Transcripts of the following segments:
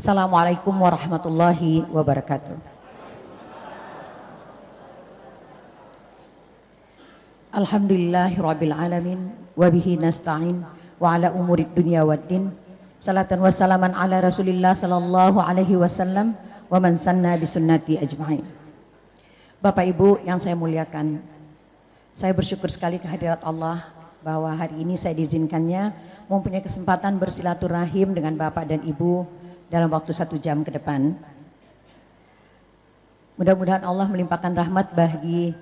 Assalamualaikum warahmatullahi wabarakatuh. Alhamdulillahirabbil alamin wa bihi nasta'in wa ala umurid dunya waddin. Salatan wa salaman ala Rasulillah sallallahu alaihi wasallam wa man sanna bi sunnati ajma'in. Bapak Ibu yang saya muliakan, saya bersyukur sekali kehadirat Allah bahwa hari ini saya diizinkannya mempunyai kesempatan bersilaturahim dengan Bapak dan Ibu dalam waktu 1 jam ke depan. Mudah-mudahan Allah melimpahkan rahmat bagi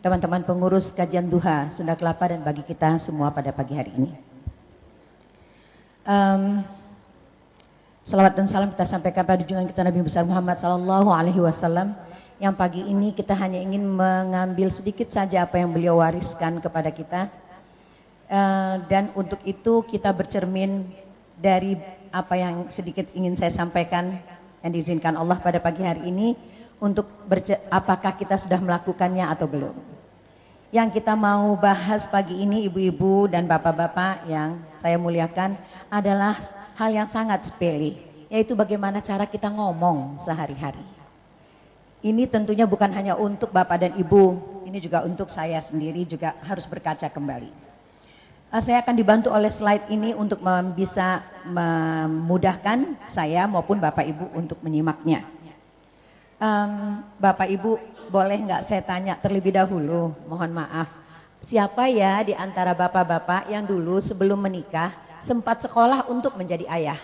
teman-teman pengurus kajian duha Sunda Kelapa dan bagi kita semua pada pagi hari ini. Salawat dan salam kita sampaikan pada junjungan kita Nabi besar Muhammad sallallahu alaihi wasallam yang pagi ini kita hanya ingin mengambil sedikit saja apa yang beliau wariskan kepada kita, dan untuk itu kita bercermin dari apa yang sedikit ingin saya sampaikan yang diizinkan Allah pada pagi hari ini, untuk apakah kita sudah melakukannya atau belum. Yang kita mau bahas pagi ini ibu-ibu dan bapak-bapak yang saya muliakan adalah hal yang sangat sepele, yaitu bagaimana cara kita ngomong sehari-hari. Ini tentunya bukan hanya untuk bapak dan ibu, ini juga untuk saya sendiri juga harus berkaca kembali. Saya akan dibantu oleh slide ini untuk bisa memudahkan saya maupun bapak ibu untuk menyimaknya. Bapak Ibu, boleh nggak saya tanya terlebih dahulu, mohon maaf, siapa ya di antara bapak-bapak yang dulu sebelum menikah sempat sekolah untuk menjadi ayah?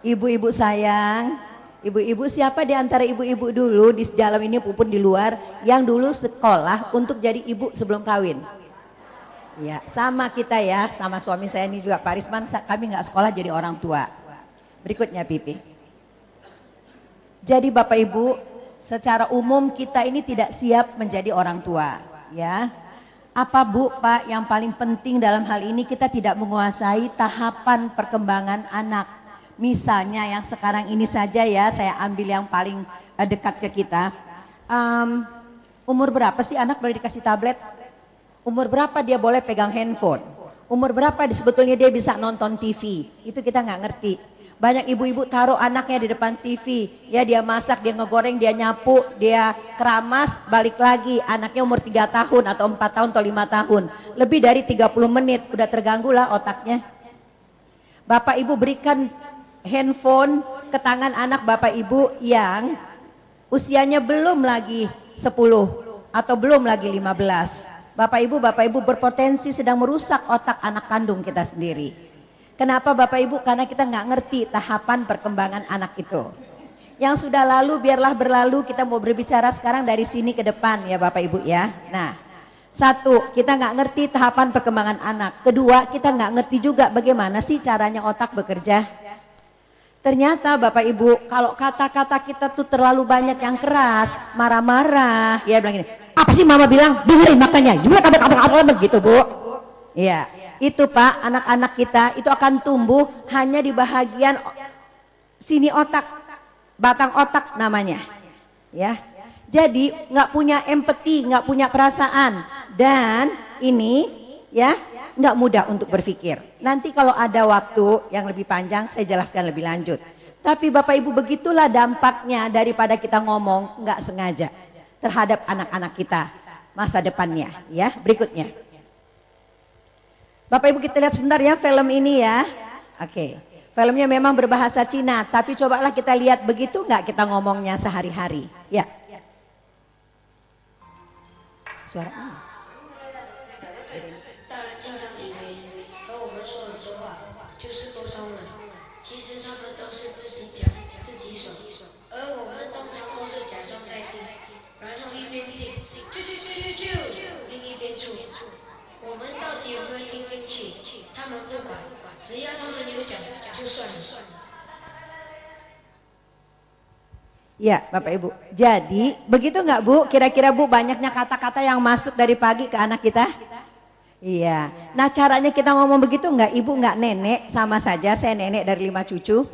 Ibu-ibu sayang, ibu-ibu, siapa di antara ibu-ibu dulu di dalam ini maupun di luar yang dulu sekolah untuk jadi ibu sebelum kawin? Ya, sama kita ya, sama suami saya ini juga Pak Risman, kami nggak sekolah jadi orang tua. Berikutnya Pipi. Jadi Bapak Ibu, secara umum kita ini tidak siap menjadi orang tua, ya. Apa Bu, Pak, yang paling penting dalam hal ini kita tidak menguasai tahapan perkembangan anak. Misalnya yang sekarang ini saja ya, saya ambil yang paling dekat ke kita. Umur berapa sih anak boleh dikasih tablet? Umur berapa dia boleh pegang handphone? Umur berapa sebetulnya dia bisa nonton TV? Itu kita nggak ngerti. Banyak ibu-ibu taruh anaknya di depan TV, ya dia masak, dia ngegoreng, dia nyapu, dia keramas, balik lagi. Anaknya umur 3 tahun atau 4 tahun atau 5 tahun. Lebih dari 30 menit, udah terganggu lah otaknya. Bapak Ibu berikan handphone ke tangan anak Bapak Ibu yang usianya belum lagi 10 atau belum lagi 15. Bapak Ibu berpotensi sedang merusak otak anak kandung kita sendiri. Kenapa Bapak Ibu? Karena kita nggak ngerti tahapan perkembangan anak itu. Yang sudah lalu biarlah berlalu, kita mau berbicara sekarang dari sini ke depan ya Bapak Ibu ya. Nah, 1, kita nggak ngerti tahapan perkembangan anak. 2, kita nggak ngerti juga bagaimana sih caranya otak bekerja. Ternyata Bapak Ibu, kalau kata-kata kita tuh terlalu banyak yang keras, marah-marah, ya bilang gini, apa sih mama bilang? Dengerin makanya, juga begitu Bu. Iya. Itu Pak, anak-anak kita itu akan tumbuh hanya di bahagian sini otak, batang otak namanya, ya. Jadi nggak punya empati, nggak punya perasaan, dan ini ya nggak mudah untuk berpikir. Nanti kalau ada waktu yang lebih panjang saya jelaskan lebih lanjut. Tapi Bapak Ibu, begitulah dampaknya daripada kita ngomong nggak sengaja terhadap anak-anak kita masa depannya. Ya, berikutnya. Bapak Ibu kita lihat sebentar ya film ini ya. Oke. Filmnya memang berbahasa Cina, tapi cobalah kita lihat begitu nggak kita ngomongnya sehari-hari. Ya. Suara. Ya Bapak Ibu, jadi begitu nggak Bu? Kira-kira Bu banyaknya kata-kata yang masuk dari pagi ke anak kita? Iya. Nah caranya kita ngomong begitu nggak? Ibu nggak nenek, sama saja saya nenek dari 5 cucu.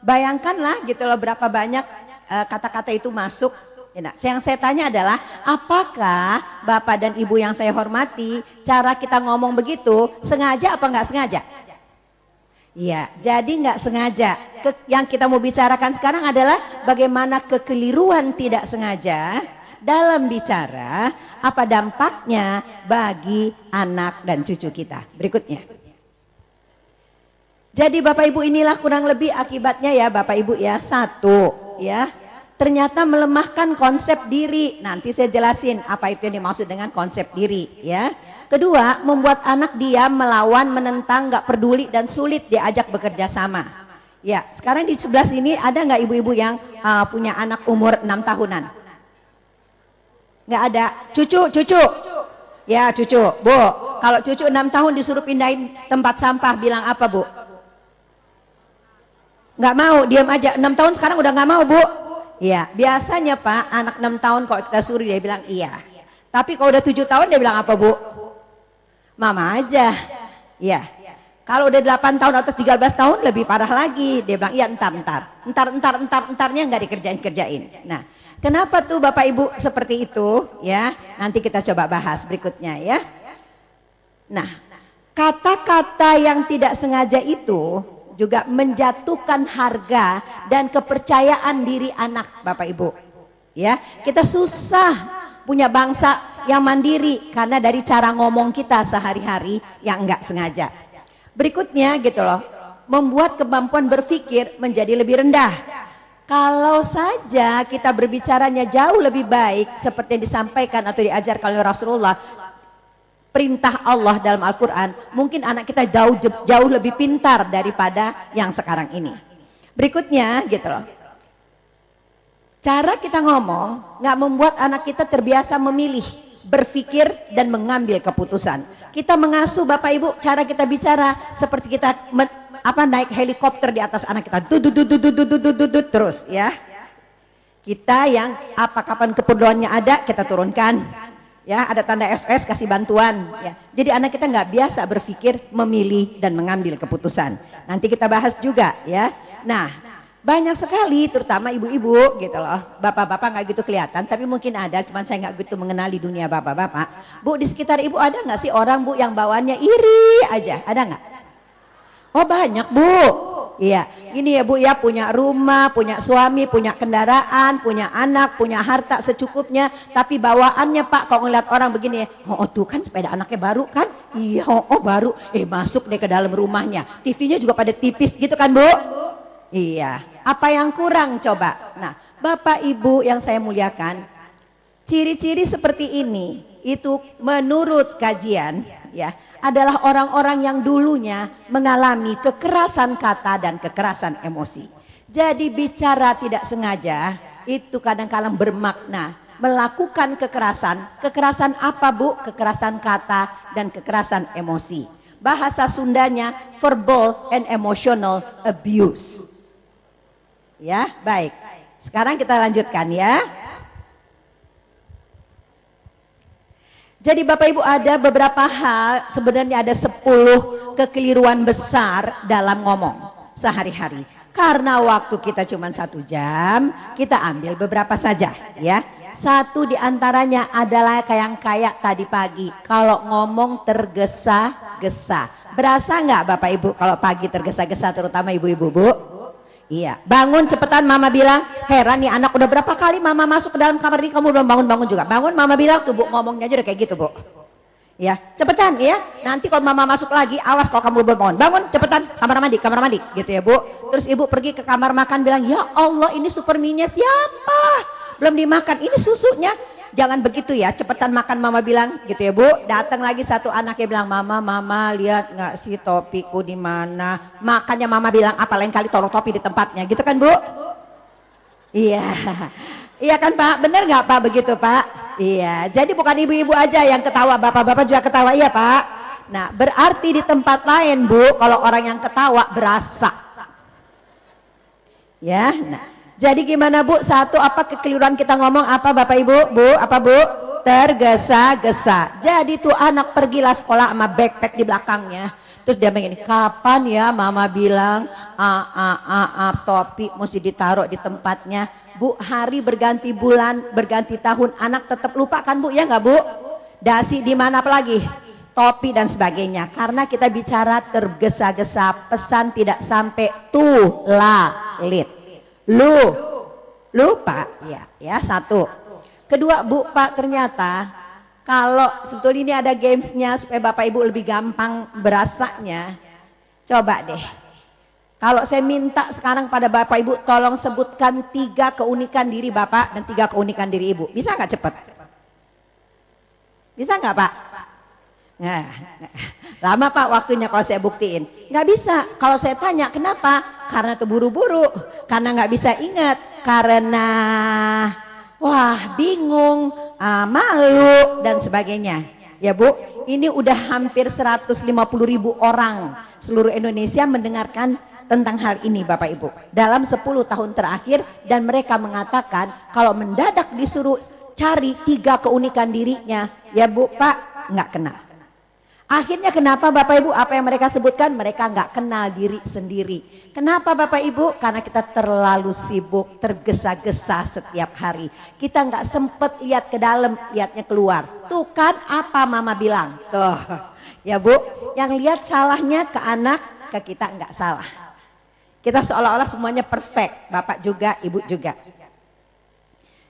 Bayangkanlah gitu loh berapa banyak kata-kata itu masuk Nah, yang saya tanya adalah, apakah Bapak dan Ibu yang saya hormati, cara kita ngomong begitu sengaja apa nggak sengaja? Iya, jadi nggak sengaja. Yang kita mau bicarakan sekarang adalah bagaimana kekeliruan tidak sengaja dalam bicara, apa dampaknya bagi anak dan cucu kita. Berikutnya. Jadi Bapak Ibu, inilah kurang lebih akibatnya ya Bapak Ibu ya. Satu, ya, ternyata melemahkan konsep diri. Nanti saya jelasin apa itu yang dimaksud dengan konsep diri ya. Kedua, membuat anak diam, melawan, menentang, gak peduli dan sulit diajak bekerja sama. Ya, sekarang di sebelah sini ada nggak ibu-ibu yang punya anak umur 6 tahunan? Nggak ada. Cucu. Ya, cucu. Bu, kalau cucu 6 tahun disuruh pindahin tempat sampah, bilang apa, Bu? Nggak mau, diam aja. 6 tahun sekarang udah nggak mau, Bu. Ya, biasanya Pak, anak 6 tahun kalau kita suruh dia bilang iya. Tapi kalau udah 7 tahun dia bilang apa, Bu? Mama aja. Ya. Kalau udah 8 tahun atau 13 tahun lebih parah lagi. Dia bilang, iya entarnya nggak dikerjain. Nah, kenapa tuh Bapak Ibu seperti itu? Ya, nanti kita coba bahas berikutnya ya. Nah, kata-kata yang tidak sengaja itu juga menjatuhkan harga dan kepercayaan diri anak Bapak Ibu. Ya, kita susah punya bangsa yang mandiri karena dari cara ngomong kita sehari-hari yang enggak sengaja. Berikutnya gitu loh, membuat kemampuan berpikir menjadi lebih rendah. Kalau saja kita berbicaranya jauh lebih baik seperti yang disampaikan atau diajarkan oleh Rasulullah, perintah Allah dalam Al-Quran, mungkin anak kita jauh lebih pintar daripada yang sekarang ini. Berikutnya gitu loh, cara kita ngomong nggak membuat anak kita terbiasa memilih, berpikir dan mengambil keputusan. Kita mengasuh Bapak Ibu, cara kita bicara seperti kita naik helikopter di atas anak kita, terus ya. Kita yang kapan keperluannya ada kita turunkan, ya, ada tanda SOS kasih bantuan. Ya. Jadi anak kita nggak biasa berpikir, memilih dan mengambil keputusan. Nanti kita bahas juga, ya. Nah. Banyak sekali, terutama ibu-ibu gitu loh. Bapak-bapak nggak gitu kelihatan, tapi mungkin ada, cuman saya nggak gitu mengenali dunia bapak-bapak. Bu, di sekitar ibu ada nggak sih orang, Bu, yang bawaannya iri aja? Ada nggak? Oh, banyak, Bu. Iya, ini ya Bu ya, punya rumah, punya suami, punya kendaraan, punya anak, punya harta secukupnya, tapi bawaannya Pak, kalau ngeliat orang begini, oh tuh kan sepeda anaknya baru kan? Iya, oh baru. Masuk deh ke dalam rumahnya. TV-nya juga pada tipis gitu kan, Bu? Iya, apa yang kurang coba? Nah, Bapak Ibu yang saya muliakan, ciri-ciri seperti ini itu menurut kajian ya adalah orang-orang yang dulunya mengalami kekerasan kata dan kekerasan emosi. Jadi bicara tidak sengaja itu kadang-kadang bermakna melakukan kekerasan apa Bu? Kekerasan kata dan kekerasan emosi. Bahasa Sundanya verbal and emotional abuse. Ya, baik. Sekarang kita lanjutkan ya. Jadi Bapak Ibu, ada beberapa hal, sebenarnya ada 10 kekeliruan besar dalam ngomong sehari-hari. Karena waktu kita cuma 1 jam, kita ambil beberapa saja ya. Satu diantaranya adalah kayak tadi pagi, kalau ngomong tergesa-gesa. Berasa nggak Bapak Ibu kalau pagi tergesa-gesa, terutama ibu-ibu, Bu? Iya, bangun cepetan, Mama bilang, heran nih anak udah berapa kali Mama masuk ke dalam kamar ini kamu belum bangun-bangun juga. Bangun, Mama bilang tuh Bu, ngomongnya aja udah kayak gitu Bu. Ya, cepetan ya. Nanti kalau Mama masuk lagi, awas kalau kamu belum bangun. Bangun, cepetan, kamar mandi, gitu ya Bu. Terus Ibu pergi ke kamar makan bilang, ya Allah ini super mie-nya siapa? Belum dimakan, ini susunya. Jangan begitu ya, cepetan makan, Mama bilang gitu ya Bu. Datang lagi satu anaknya bilang, Mama lihat nggak sih topiku di mana? Makanya Mama bilang, apa lain kali taruh topi di tempatnya, gitu kan Bu? Iya, iya kan Pak? Bener nggak Pak begitu Pak? Iya, jadi bukan ibu-ibu aja yang ketawa, bapak-bapak juga ketawa, iya Pak? Nah, berarti di tempat lain Bu, kalau orang yang ketawa berasa. Ya, nah. Jadi gimana Bu? Satu, apa kekeliruan kita ngomong apa Bapak Ibu? Bu, apa Bu? Tergesa-gesa. Jadi tuh anak pergilah sekolah sama backpack di belakangnya. Terus dia begini, kapan ya Mama bilang topi mesti ditaruh di tempatnya. Bu, hari berganti bulan, berganti tahun, anak tetap lupa kan Bu, ya nggak Bu? Dasi di mana apalagi? Topi dan sebagainya. Karena kita bicara tergesa-gesa, pesan tidak sampai lalit. Lupa, ya satu. Kedua Bu, Pak, ternyata kalau sebetulnya ini ada gamesnya supaya Bapak Ibu lebih gampang berasanya. Coba deh. Kalau saya minta sekarang pada Bapak Ibu tolong sebutkan 3 keunikan diri Bapak dan 3 keunikan diri Ibu. Bisa nggak cepat? Bisa nggak Pak? Nah, lama Pak waktunya kalau saya buktiin. Nggak bisa. Kalau saya tanya kenapa? Karena keburu-buru. Karena nggak bisa ingat. Karena wah bingung, malu dan sebagainya. Ya Bu, ini udah hampir 150.000 orang seluruh Indonesia mendengarkan tentang hal ini Bapak Ibu dalam 10 tahun terakhir, dan mereka mengatakan kalau mendadak disuruh cari 3 keunikan dirinya, ya Bu Pak, nggak kenal. Akhirnya kenapa Bapak Ibu? Apa yang mereka sebutkan? Mereka nggak kenal diri sendiri. Kenapa Bapak Ibu? Karena kita terlalu sibuk, tergesa-gesa setiap hari. Kita nggak sempet lihat ke dalam, lihatnya keluar. Tuh kan apa Mama bilang? Tuh, ya Bu, yang lihat salahnya ke anak, ke kita nggak salah. Kita seolah-olah semuanya perfect, Bapak juga, Ibu juga.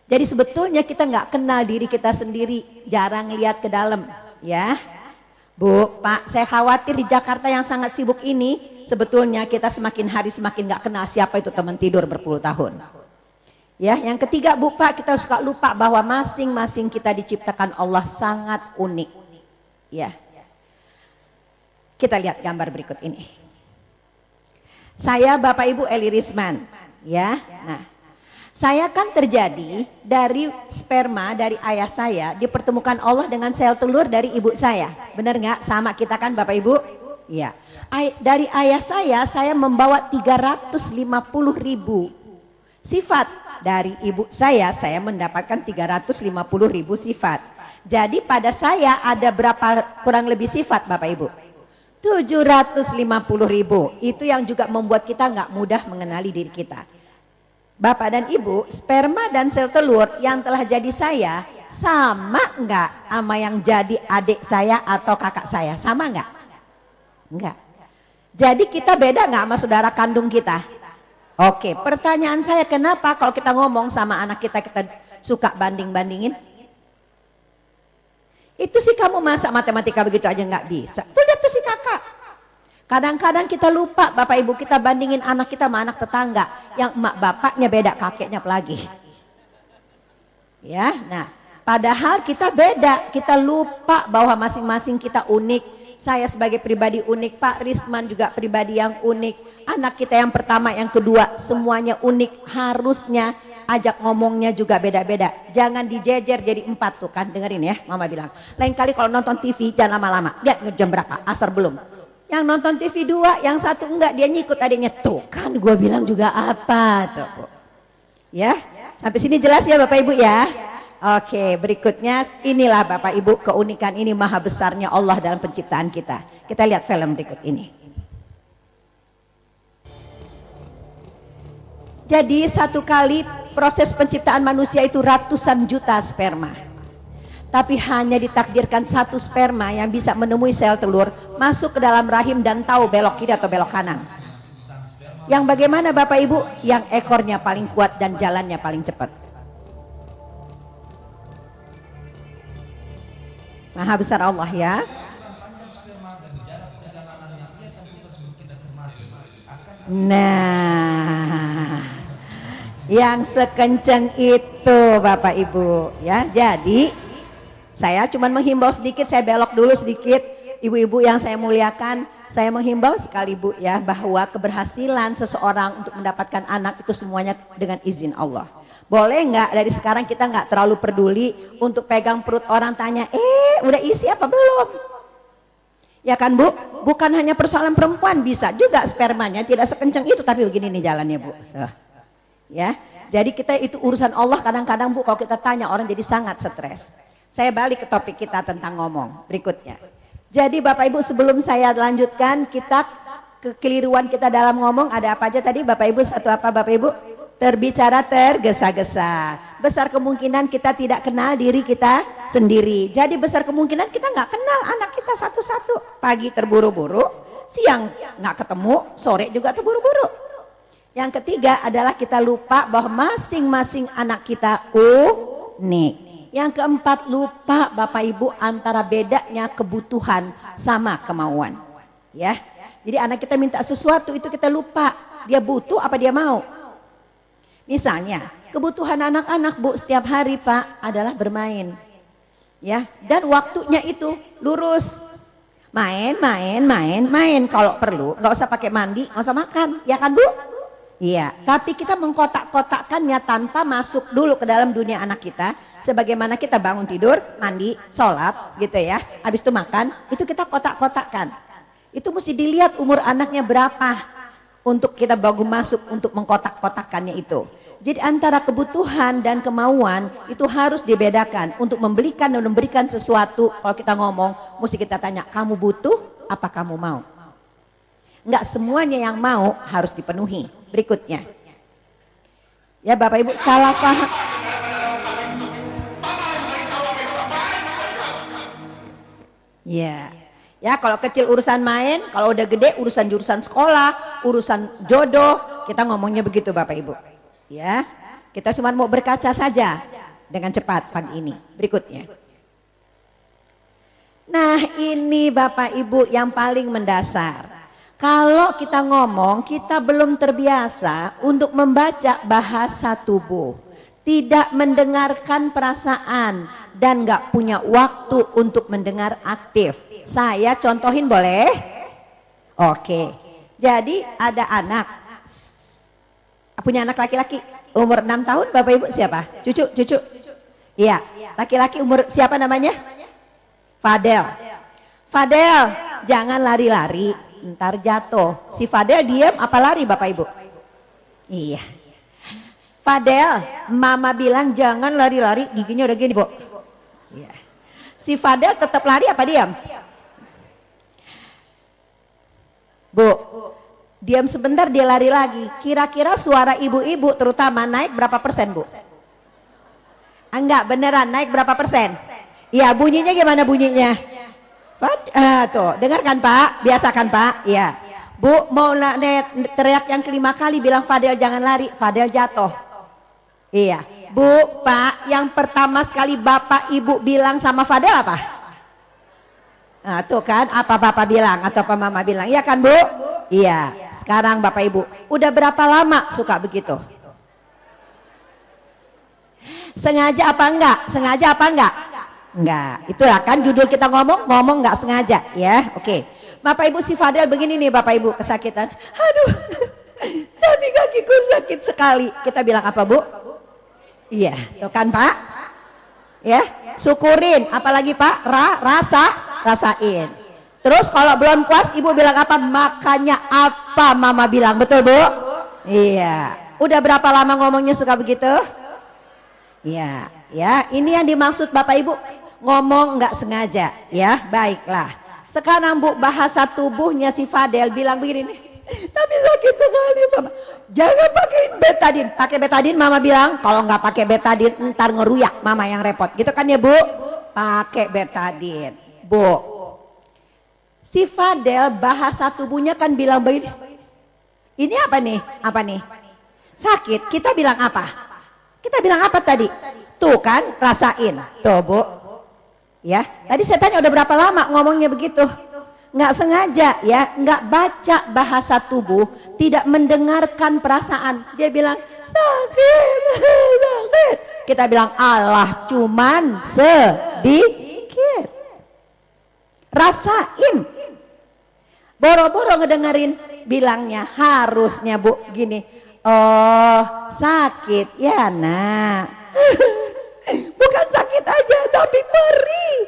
Jadi sebetulnya kita nggak kenal diri kita sendiri, jarang lihat ke dalam, ya. Bu, Pak, saya khawatir di Jakarta yang sangat sibuk ini, sebetulnya kita semakin hari semakin nggak kenal siapa itu teman tidur berpuluh tahun. Ya, yang ketiga Bu, Pak, kita suka lupa bahwa masing-masing kita diciptakan Allah sangat unik. Ya. Kita lihat gambar berikut ini. Saya Bapak Ibu Eli Risman, ya. Nah, saya kan terjadi dari sperma dari ayah saya dipertemukan Allah dengan sel telur dari ibu saya. Benar nggak? Sama kita kan Bapak Ibu? Iya. Dari ayah saya membawa 350.000 sifat. Dari ibu saya mendapatkan 350.000 sifat. Jadi pada saya ada berapa kurang lebih sifat Bapak Ibu? 750.000. Itu yang juga membuat kita nggak mudah mengenali diri kita. Bapak dan Ibu, sperma dan sel telur yang telah jadi saya sama nggak sama yang jadi adik saya atau kakak saya? Sama nggak? Nggak. Jadi kita beda nggak sama saudara kandung kita? Oke, pertanyaan saya, kenapa kalau kita ngomong sama anak kita suka banding-bandingin? Itu sih kamu masa matematika begitu aja nggak bisa. Tuh lihat tuh si kakak. Kadang-kadang kita lupa Bapak Ibu, kita bandingin anak kita sama anak tetangga. Yang emak bapaknya beda, kakeknya apalagi. Ya, nah padahal kita beda. Kita lupa bahwa masing-masing kita unik. Saya sebagai pribadi unik, Pak Risman juga pribadi yang unik. Anak kita yang pertama, yang kedua, semuanya unik. Harusnya ajak ngomongnya juga beda-beda. Jangan dijejer jadi 4 tuh kan, dengerin ya, Mama bilang. Lain kali kalau nonton TV jangan lama-lama. Lihat jam berapa, asar belum. Yang nonton TV 2, yang satu enggak, dia nyikut adiknya. Tuh kan gue bilang juga apa tuh. Ya, sampai sini jelas ya Bapak Ibu ya. Oke, berikutnya inilah Bapak Ibu keunikan ini, maha besarnya Allah dalam penciptaan kita. Kita lihat film berikut ini. Jadi satu kali proses penciptaan manusia itu ratusan juta sperma. Tapi hanya ditakdirkan 1 sperma yang bisa menemui sel telur, masuk ke dalam rahim dan tahu belok kiri atau belok kanan. Yang bagaimana Bapak Ibu? Yang ekornya paling kuat dan jalannya paling cepat. Maha besar Allah ya. Nah, yang sekencang itu Bapak Ibu ya. Jadi saya cuma menghimbau sedikit, saya belok dulu sedikit. Ibu-ibu yang saya muliakan, saya menghimbau sekali Bu ya, bahwa keberhasilan seseorang untuk mendapatkan anak itu semuanya dengan izin Allah. Boleh nggak dari sekarang kita nggak terlalu peduli untuk pegang perut orang, tanya, udah isi apa belum? Ya kan Bu? Bukan hanya persoalan perempuan, bisa juga spermanya tidak sekencang itu, tapi begini nih jalannya Bu. Ya, jadi kita itu urusan Allah. Kadang-kadang Bu kalau kita tanya orang jadi sangat stres. Saya balik ke topik kita tentang ngomong berikutnya. Jadi Bapak Ibu, sebelum saya lanjutkan, kita kekeliruan kita dalam ngomong ada apa aja tadi Bapak Ibu? Satu apa Bapak Ibu? Terbicara tergesa-gesa. Besar kemungkinan kita tidak kenal diri kita sendiri. Jadi besar kemungkinan kita nggak kenal anak kita satu-satu. Pagi terburu-buru, siang nggak ketemu, sore juga terburu-buru. Yang ketiga adalah kita lupa bahwa masing-masing anak kita unik. Yang keempat, lupa Bapak Ibu antara bedanya kebutuhan sama kemauan. Ya, jadi anak kita minta sesuatu itu kita lupa. Dia butuh apa dia mau? Misalnya, kebutuhan anak-anak Bu setiap hari Pak adalah bermain. Ya, dan waktunya itu lurus. Main. Kalau perlu, nggak usah pakai mandi, nggak usah makan, ya kan Bu? Iya. Tapi kita mengkotak-kotakkannya tanpa masuk dulu ke dalam dunia anak kita. Sebagaimana kita bangun tidur, mandi, sholat, gitu ya. Habis itu makan, itu kita kotak-kotakkan. Itu mesti dilihat umur anaknya berapa. Untuk kita baru masuk untuk mengkotak-kotakkannya itu. Jadi antara kebutuhan dan kemauan itu harus dibedakan. Untuk membelikan dan memberikan sesuatu, kalau kita ngomong, mesti kita tanya, kamu butuh apa kamu mau? Enggak semuanya yang mau harus dipenuhi. Berikutnya. Ya Bapak Ibu, salah paham. Ya. Ya, kalau kecil urusan main, kalau udah gede urusan sekolah, urusan jodoh, kita ngomongnya begitu Bapak Ibu. Ya, kita cuma mau berkaca saja dengan cepat pagi ini. Berikutnya. Nah, ini Bapak Ibu yang paling mendasar. Kalau kita ngomong, kita belum terbiasa untuk membaca bahasa tubuh. Tidak mendengarkan perasaan dan gak punya waktu untuk mendengar aktif. Saya contohin boleh? Oke. Jadi ada anak. Punya anak laki-laki. Umur 6 tahun Bapak Ibu siapa? Cucu. Iya. Laki-laki umur siapa namanya? Fadel. Fadel, jangan lari-lari. Ntar jatuh. Si Fadel diam apa lari Bapak Ibu? Iya. Fadel, mama bilang jangan lari-lari. Giginya udah gini Bu. Iya. Si Fadel tetap lari apa diam? Bu, diam sebentar dia lari lagi. Kira-kira suara ibu-ibu terutama naik berapa persen Bu? Enggak, beneran naik berapa persen? Iya, bunyinya gimana bunyinya? Tuh, dengarkan Pak, biasakan Pak. Iya. Bu, mau teriak yang kelima kali bilang Fadel jangan lari, Fadel jatuh. Iya. Bu, Pak, yang pertama sekali Bapak Ibu bilang sama Fadel apa? Nah, tuh kan apa Bapak bilang atau apa Mama bilang, iya kan Bu? Iya. Sekarang Bapak Ibu, udah berapa lama suka begitu? Sengaja apa enggak? Sengaja apa enggak? Enggak. Itulah kan judul kita ngomong enggak sengaja, ya. Oke. Bapak Ibu si Fadel begini nih Bapak Ibu kesakitan. Aduh. Tadi kakiku sakit sekali. Kita bilang apa Bu? Iya, tuh kan Pak? Ya, syukurin. Apalagi Pak? Rasain. Terus kalau belum puas Ibu bilang apa? Makanya apa Mama bilang, betul Bu? Iya. Udah berapa lama ngomongnya suka begitu? Iya, ya. Ini yang dimaksud Bapak Ibu ngomong nggak sengaja, ya. Baiklah. Sekarang Bu, bahasa tubuhnya si Fadel bilang begini nih. Tapi sakit sekali Mama. Jangan pakai betadin. Pakai betadin Mama bilang. Kalau nggak pakai betadin ntar ngeruyak Mama yang repot. Gitu kan ya Bu? Pakai betadin. Bu, si Fadel bahasa tubuhnya kan bilang begini. Ini apa nih? Apa nih? Sakit. Kita bilang apa? Kita bilang apa tadi? Tuh kan, rasain. Tuh Bu. Ya. Tadi saya tanya udah berapa lama ngomongnya begitu? Nggak sengaja ya, nggak baca bahasa tubuh, tidak mendengarkan perasaan. Dia bilang sakit. Kita bilang Allah cuman sedikit. Rasain. Boro-boro ngedengerin, bilangnya harusnya Bu gini. Oh sakit ya nak. Bukan sakit aja tapi perih.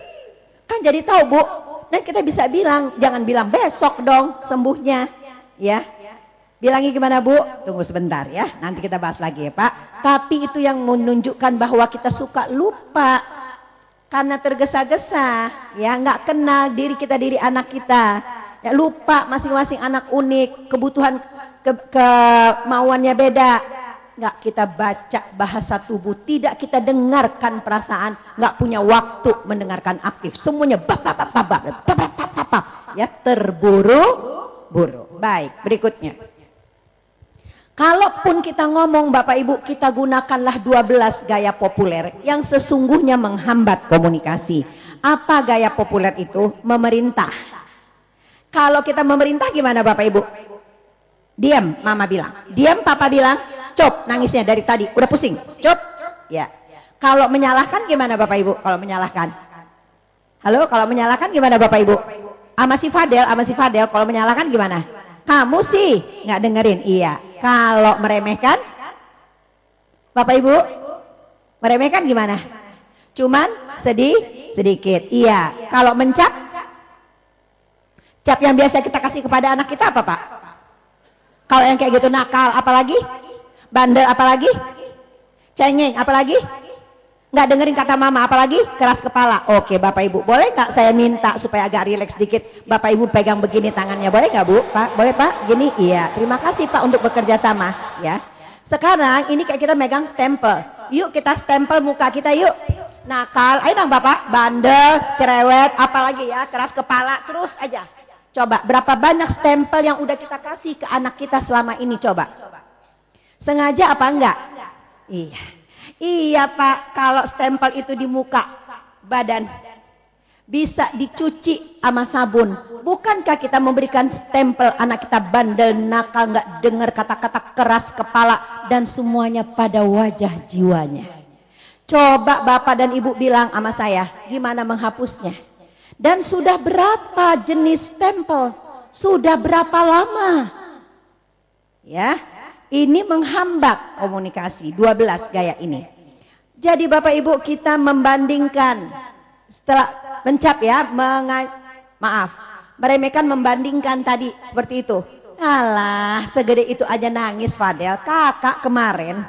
Kan jadi tahu Bu. Dan kita bisa bilang, jangan bilang besok dong sembuhnya. Ya. Bilangnya gimana Bu? Tunggu sebentar ya, nanti kita bahas lagi ya Pak. Tapi itu yang menunjukkan bahwa kita suka lupa. Karena tergesa-gesa. Ya, nggak kenal diri kita, diri anak kita. Ya, lupa masing-masing anak unik, kebutuhan kemauannya beda. nggak kita baca bahasa tubuh, tidak kita dengarkan perasaan, nggak punya waktu mendengarkan aktif, semuanya ya terburu-buru. Baik, berikutnya. Kalaupun kita ngomong Bapak Ibu, kita gunakanlah 12 gaya populer yang sesungguhnya menghambat komunikasi. Apa gaya populer itu? Memerintah. Kalau kita memerintah gimana Bapak Ibu? Diam, mama bilang. Diam, papa bilang. Cop, nangisnya dari tadi. Udah pusing. Cop. Ya. Kalau menyalahkan gimana Bapak Ibu? Kalau menyalahkan. Halo, kalau menyalahkan gimana Bapak Ibu? Sama si Fadel, kalau menyalahkan gimana? Kamu sih nggak dengerin. Iya. Kalau meremehkan, Bapak Ibu, meremehkan gimana? Cuman sedikit. Iya. Kalau mencap, cap yang biasa kita kasih kepada anak kita apa Pak? Kalau yang kayak gitu nakal, apalagi? Bandel, apalagi? Cengeng, apalagi? Nggak dengerin kata mama, apalagi? Keras kepala. Oke Bapak Ibu, boleh nggak saya minta supaya agak rileks sedikit? Bapak Ibu pegang begini tangannya, boleh nggak Bu? Pak, boleh Pak? Gini, iya. Terima kasih Pak untuk bekerja sama, ya. Sekarang ini kayak kita megang stempel. Yuk kita stempel muka kita yuk. Nakal, ayo dong Bapak. Bandel, cerewet, apalagi ya? Keras kepala, terus aja. Coba, berapa banyak stempel yang udah kita kasih ke anak kita selama ini, coba. Sengaja apa enggak? Iya. Iya Pak, kalau stempel itu di muka, badan, bisa dicuci sama sabun. Bukankah kita memberikan stempel anak kita bandel, nakal, enggak dengar kata-kata, keras kepala, dan semuanya pada wajah jiwanya. Coba Bapak dan Ibu bilang sama saya, gimana menghapusnya? Dan sudah berapa jenis stempel? Sudah berapa lama? Ya, ini menghambat komunikasi. 12 gaya ini. Jadi Bapak Ibu kita membandingkan setelah mencap ya, meremehkan, membandingkan tadi seperti itu. Alah, segede itu aja nangis Fadel. Kakak kemarin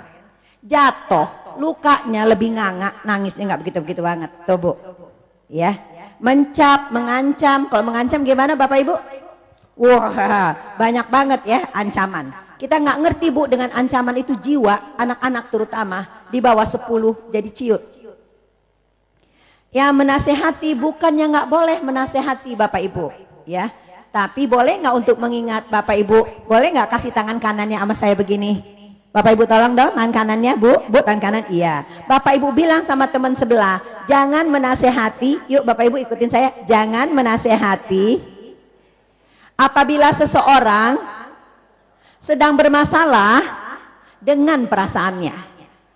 jatuh, lukanya lebih nganga, nangisnya nggak begitu-begitu banget. Tuh Bu, ya. Mencap, mengancam. Kalau mengancam gimana Bapak Ibu? Wah, banyak banget ya ancaman. Kita nggak ngerti Bu, dengan ancaman itu jiwa anak-anak terutama di bawah 10 jadi ciut. Ya, menasehati, bukannya nggak boleh menasehati Bapak Ibu, ya. Tapi boleh nggak untuk mengingat Bapak Ibu? Boleh nggak kasih tangan kanannya sama saya begini? Bapak Ibu tolong dong tangan kanannya Bu, tangan kanan, iya. Bapak Ibu bilang sama teman sebelah, jangan menasehati. Yuk Bapak Ibu ikutin saya, jangan menasehati apabila seseorang sedang bermasalah dengan perasaannya.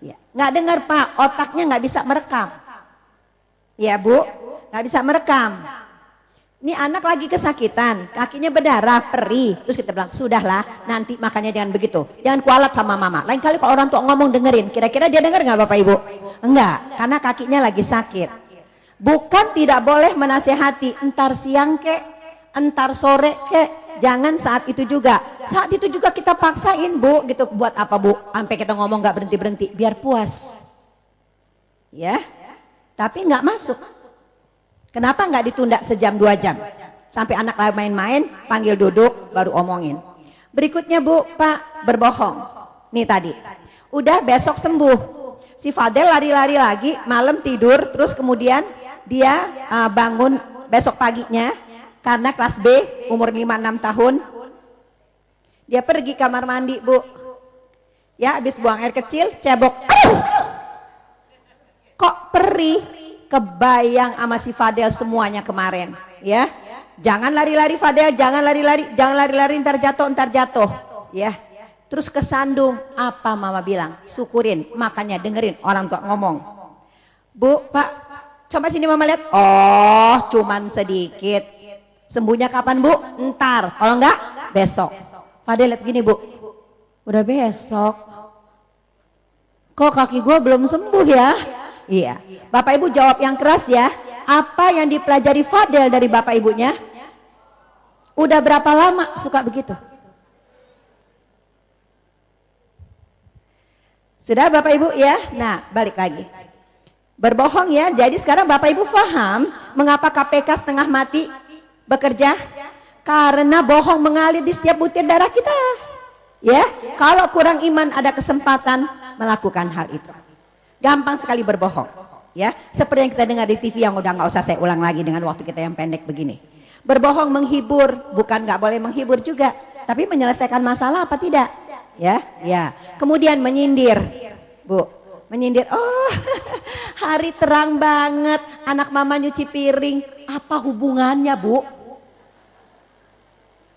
Ya. Nggak dengar Pak, otaknya nggak bisa merekam. Ya Bu, nggak bisa merekam. Ini anak lagi kesakitan, kakinya berdarah, perih. Terus kita bilang, sudahlah, nanti makannya jangan begitu. Jangan kualat sama mama. Lain kali kalau orang tua ngomong dengerin, kira-kira dia denger nggak Bapak Ibu? Enggak, karena kakinya lagi sakit. Bukan tidak boleh menasehati, entar siang kek, entar sore kek, jangan saat itu juga. Saat itu juga kita paksain Bu, gitu. Buat apa Bu? Sampai kita ngomong nggak berhenti-berhenti, biar puas. Ya, tapi nggak masuk. Kenapa nggak ditunda sejam 2 jam? Sampai anak main-main, panggil duduk, baru omongin. Berikutnya Bu, Pak, berbohong. Nih tadi. Udah besok sembuh. Si Fadel lari-lari lagi, malam tidur, terus kemudian dia bangun besok paginya, karena kelas B, umur 5-6 tahun. Dia pergi kamar mandi Bu. Ya, habis buang air kecil, cebok. Aduh! Kok perih? Kebayang sama si Fadel semuanya kemarin, ya. Jangan lari-lari Fadel, jangan lari-lari ntar jatuh, ya. Terus kesandung, apa mama bilang? Syukurin, makanya dengerin orang tua ngomong. Bu, Pak, coba sini mama lihat. Oh, cuman sedikit. Sembuhnya kapan Bu? Ntar, kalau enggak besok. Fadel lihat gini Bu, udah besok. Kok kaki gua belum sembuh ya? Iya. Bapak Ibu jawab yang keras ya. Apa yang dipelajari Fadel dari Bapak Ibunya? Udah berapa lama suka begitu? Sudah Bapak Ibu ya? Nah, balik lagi. Berbohong ya. Jadi sekarang Bapak Ibu paham mengapa KPK setengah mati bekerja? Karena bohong mengalir di setiap butir darah kita. Ya, kalau kurang iman ada kesempatan melakukan hal itu. Gampang sekali berbohong. Ya, seperti yang kita dengar di TV yang udah nggak usah saya ulang lagi dengan waktu kita yang pendek begini. Berbohong menghibur, bukan nggak boleh menghibur juga, tapi menyelesaikan masalah apa tidak? Ya, ya. Kemudian menyindir, Bu, menyindir. Oh, hari terang banget, anak mama nyuci piring. Apa hubungannya, Bu?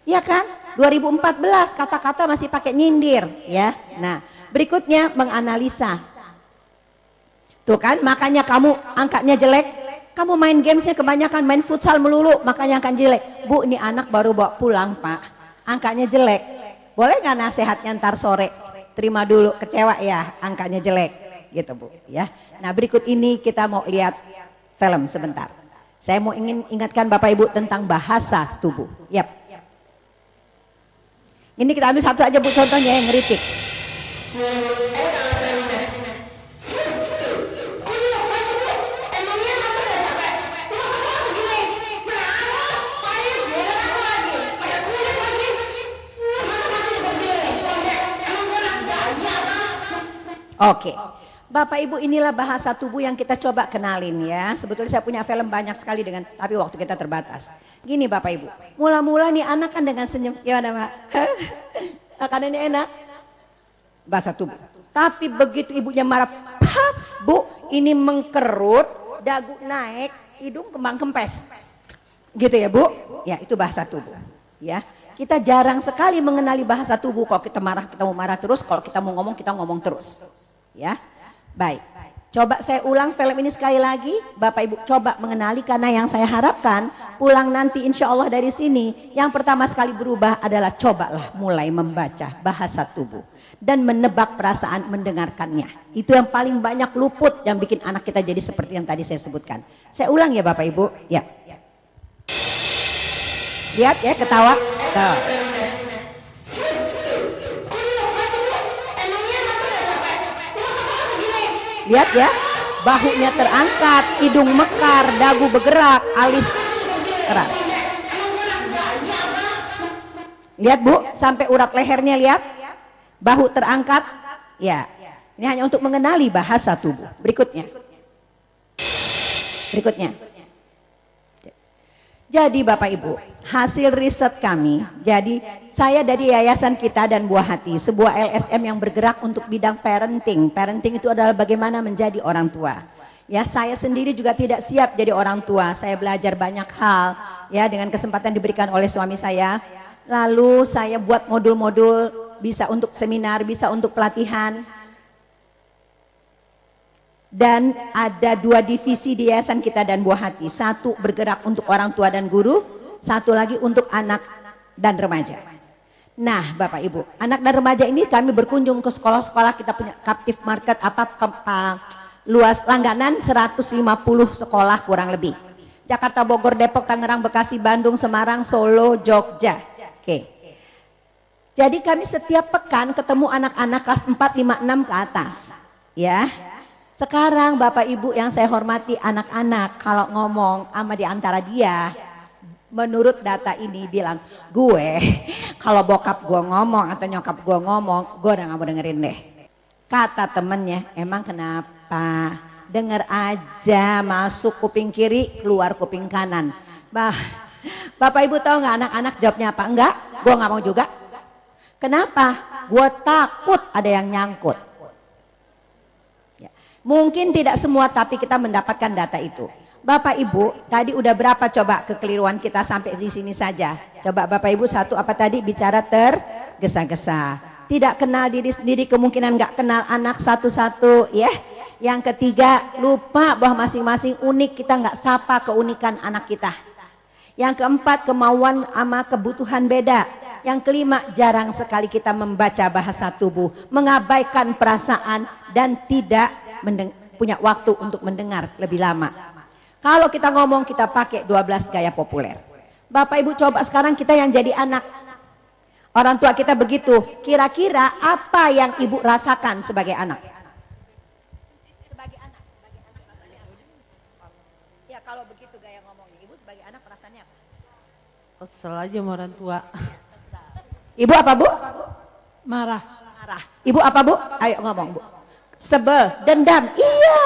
Ya kan? 2014 kata-kata masih pakai nyindir, ya. Nah, berikutnya menganalisa. Tuh kan, makanya kamu angkanya jelek. Kamu main gamesnya kebanyakan, main futsal melulu, makanya akan jelek. Bu, ini anak baru bawa pulang, Pak. Angkanya jelek. Boleh nggak nasihatnya ntar sore? Terima dulu, kecewa ya, angkanya jelek. Gitu, Bu. Ya. Nah, berikut ini kita mau lihat film sebentar. Saya mau ingin ingatkan Bapak Ibu tentang bahasa tubuh. Yap. Ini kita ambil satu aja, Bu, contohnya yang ngeritik. Oke, Bapak Ibu, inilah bahasa tubuh yang kita coba kenalin ya. Sebetulnya saya punya film banyak sekali tapi waktu kita terbatas. Gini Bapak Ibu, mula-mula nih anak kan dengan senyum, gimana Pak? Makanannya enak, bahasa tubuh. Tapi begitu ibunya marah, Bu, ini mengkerut, dagu naik, hidung kembang kempes, gitu ya Bu? Ya, itu bahasa tubuh. Ya, kita jarang sekali mengenali bahasa tubuh. Kalau kita marah, kita mau marah terus. Kalau kita mau ngomong, kita ngomong terus. Ya, baik. Coba saya ulang film ini sekali lagi. Bapak Ibu coba mengenali, karena yang saya harapkan pulang nanti insya Allah dari sini, yang pertama sekali berubah adalah cobalah mulai membaca bahasa tubuh dan menebak perasaan mendengarkannya. Itu yang paling banyak luput yang bikin anak kita jadi seperti yang tadi saya sebutkan. Saya ulang ya Bapak Ibu. Ya. Lihat ya, ketawa. Tuh. Lihat ya, bahunya terangkat, hidung mekar, dagu bergerak, alis keras. Lihat Bu, sampai urat lehernya lihat. Bahu terangkat. Ya, ini hanya untuk mengenali bahasa tubuh. Berikutnya. Jadi Bapak Ibu, hasil riset kami, jadi saya dari yayasan kita dan Buah Hati, sebuah LSM yang bergerak untuk bidang parenting. Parenting itu adalah bagaimana menjadi orang tua. Ya, saya sendiri juga tidak siap jadi orang tua. Saya belajar banyak hal, ya, dengan kesempatan diberikan oleh suami saya. Lalu saya buat modul-modul, bisa untuk seminar, bisa untuk pelatihan. Dan ada 2 divisi di yayasan kita dan Buah Hati. Satu bergerak untuk orang tua dan guru, satu lagi untuk anak dan remaja. Nah Bapak Ibu, anak dan remaja ini kami berkunjung ke sekolah-sekolah. Kita punya captive market, luas langganan 150 sekolah kurang lebih. Jakarta, Bogor, Depok, Tangerang, Bekasi, Bandung, Semarang, Solo, Jogja. Oke. Jadi kami setiap pekan ketemu anak-anak kelas 4, 5, 6 ke atas. Ya. Sekarang Bapak Ibu yang saya hormati, anak-anak kalau ngomong sama diantara dia, menurut data ini bilang, gue kalau bokap gue ngomong atau nyokap gue ngomong, gue udah gak mau dengerin deh. Kata temennya, emang kenapa? Denger aja, masuk kuping kiri, keluar kuping kanan. Bapak Ibu tahu nggak anak-anak jawabnya apa? Enggak, gue gak mau juga. Kenapa? Gue takut ada yang nyangkut. Mungkin tidak semua, tapi kita mendapatkan data itu. Bapak Ibu, tadi udah berapa coba kekeliruan kita sampai di sini saja? Coba Bapak Ibu, satu apa tadi? Bicara tergesa-gesa. Tidak kenal diri sendiri, kemungkinan nggak kenal anak satu-satu, ya. Yang ketiga, lupa bahwa masing-masing unik, kita nggak sapa keunikan anak kita. Yang keempat, kemauan sama kebutuhan beda. Yang kelima, jarang sekali kita membaca bahasa tubuh, mengabaikan perasaan dan tidak punya waktu untuk mendengar lebih lama. Kalau kita ngomong, kita pakai 12 gaya populer. Bapak Ibu coba sekarang kita yang jadi anak. Orang tua kita begitu. Kira-kira apa yang Ibu rasakan sebagai anak? Sebagai anak rasanya apa? Ya kalau begitu gaya ngomongnya, Ibu sebagai anak perasaannya apa? Kesel aja sama orang tua. Ibu apa Bu? Marah. Marah. Ibu apa Bu? Ayo ngomong Bu. Sebel, dendam. Iya.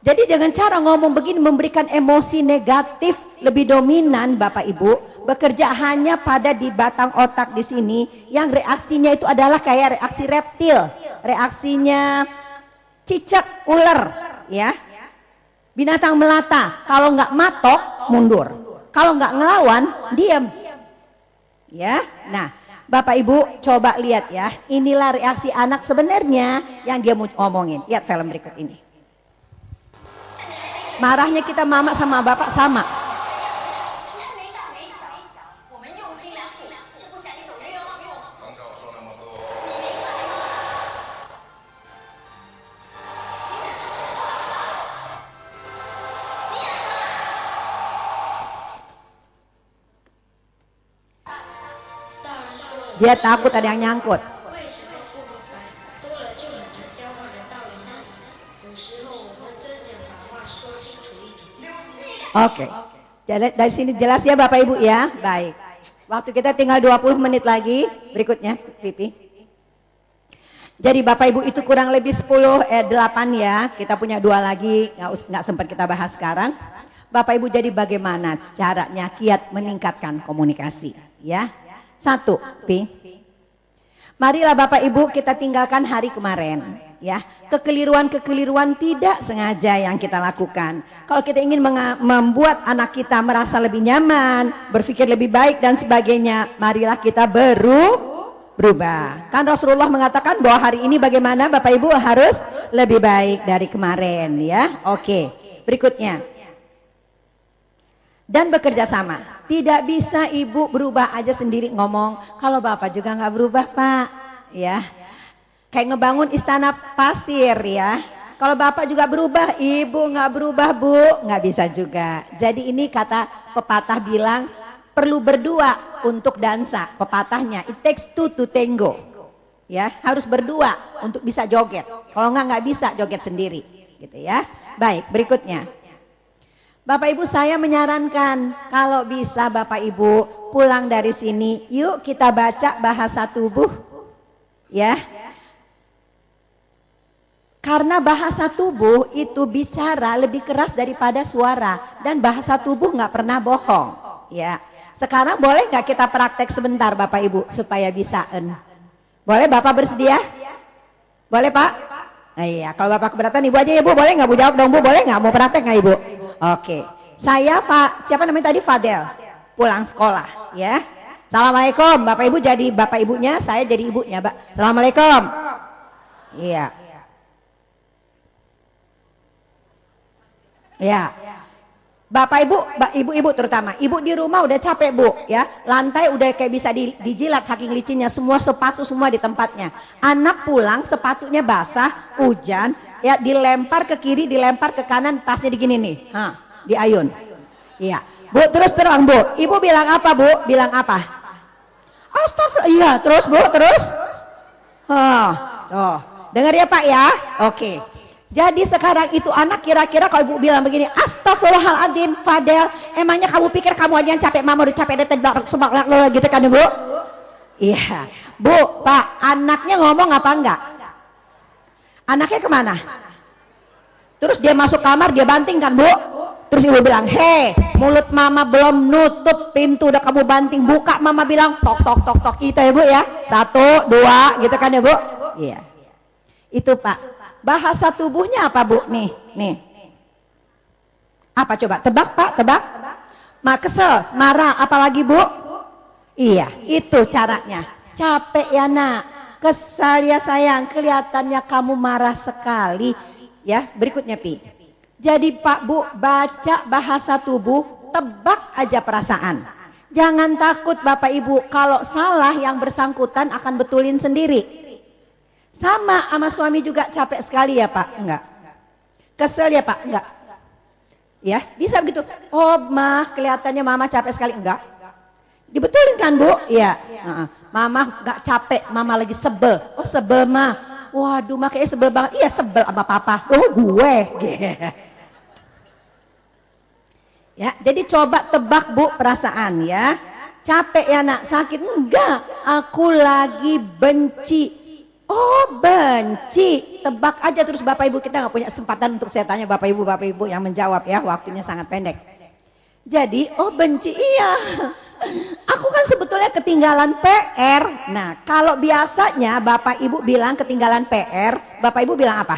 Jadi dengan cara ngomong begini memberikan emosi negatif lebih dominan Bapak Ibu, bekerja hanya pada di batang otak di sini yang reaksinya itu adalah kayak reaksi reptil, reaksinya cicak, ular, ya. Binatang melata, kalau nggak matok mundur, kalau nggak ngelawan diam. Ya. Nah, Bapak Ibu coba lihat ya, inilah reaksi anak sebenarnya yang dia mau ngomongin. Lihat film berikut ini. Marahnya kita mama sama bapak sama. Dia takut ada yang nyangkut. Oke. Dari sini jelas ya Bapak Ibu ya. Baik. Waktu kita tinggal 20 menit lagi. Berikutnya, Pipi. Jadi Bapak Ibu itu kurang lebih 8 ya. Kita punya 2 lagi, nggak sempat kita bahas sekarang. Bapak Ibu jadi bagaimana caranya kiat meningkatkan komunikasi ya. 1, Pi. Marilah Bapak Ibu kita tinggalkan hari kemarin. Ya, kekeliruan-kekeliruan tidak sengaja yang kita lakukan. Kalau kita ingin membuat anak kita merasa lebih nyaman, berpikir lebih baik dan sebagainya, marilah kita berubah. Kan Rasulullah mengatakan bahwa hari ini bagaimana Bapak Ibu harus lebih baik dari kemarin ya. Oke, berikutnya. Dan bekerja sama. Tidak bisa ibu berubah aja sendiri ngomong, kalau Bapak juga nggak berubah Pak, ya. Kayak ngebangun istana pasir ya. Kalau Bapak juga berubah, Ibu nggak berubah Bu, nggak bisa juga. Jadi ini kata pepatah bilang perlu berdua untuk dansa. Pepatahnya it takes two to tango. Ya, harus berdua untuk bisa joget. Kalau nggak bisa joget sendiri, gitu ya. Baik, berikutnya. Bapak Ibu saya menyarankan kalau bisa Bapak Ibu pulang dari sini, yuk kita baca bahasa tubuh, ya. Karena bahasa tubuh itu bicara lebih keras daripada suara. Dan bahasa tubuh nggak pernah bohong. Ya. Sekarang boleh nggak kita praktek sebentar Bapak Ibu supaya bisa Boleh Bapak bersedia? Boleh Pak? Nah, iya. Kalau Bapak keberatan Ibu aja ya Bu. Boleh nggak Bu jawab dong Bu? Boleh nggak? Mau praktek nggak Ibu? Oke. Saya Pak, siapa namanya tadi? Fadel. Pulang sekolah. Ya. Assalamualaikum. Bapak Ibu jadi Bapak Ibunya, saya jadi ibunya Pak. Assalamualaikum. Iya. Ya, Bapak Ibu, ibu-ibu terutama, ibu di rumah udah capek Bu, ya, lantai udah kayak bisa dijilat saking licinnya, semua sepatu semua di tempatnya. Anak pulang sepatunya basah, hujan, ya dilempar ke kiri, dilempar ke kanan, tasnya digini nih, diayun. Iya, Bu terus terang Bu, Ibu bilang apa Bu? Bilang apa? Astagfirullah, iya terus Bu, terus. Tuh, dengar ya Pak ya, oke. Jadi sekarang itu anak kira-kira kalau Ibu bilang begini, astagfirullahaladzim Fadel, emangnya kamu pikir kamu aja yang capek, mama udah capek dari sebab gitu kan Bu? Iya, Bu, Pak, anaknya ngomong apa enggak? Anaknya kemana? Terus dia masuk kamar, dia banting kan Bu? Terus Ibu bilang, hei, mulut mama belum nutup pintu udah kamu banting, buka. Mama bilang, tok tok tok tok gitu ya Bu ya, 1, 2 gitu kan ya Bu? Iya, itu Pak. Bahasa tubuhnya apa Bu? Nih. Apa coba? Tebak Pak, tebak. Kesel, marah, apalagi Bu? Iya, itu caranya. Capek ya Nak, kesal ya sayang, kelihatannya kamu marah sekali. Ya, berikutnya Pi. Jadi Pak Bu, baca bahasa tubuh, tebak aja perasaan. Jangan takut Bapak Ibu, kalau salah yang bersangkutan akan betulin sendiri. Sama suami juga capek sekali ya Pak? Enggak. Kesel ya Pak? Enggak. Ya, bisa begitu. Oh mah, kelihatannya mama capek sekali. Enggak. Dibetulin kan Bu? Iya. Mama enggak capek, mama lagi sebel. Oh sebel mah. Waduh mah kayaknya sebel banget. Iya sebel sama papa. Oh gue. Ya, jadi coba tebak Bu perasaan ya. Capek ya nak, sakit? Enggak, aku lagi benci. Oh benci, tebak aja terus Bapak Ibu, kita nggak punya kesempatan untuk saya tanya Bapak Ibu yang menjawab ya, waktunya sangat pendek. Jadi, oh benci, iya. Aku kan sebetulnya ketinggalan PR. Nah, kalau biasanya Bapak Ibu bilang ketinggalan PR, Bapak Ibu bilang apa?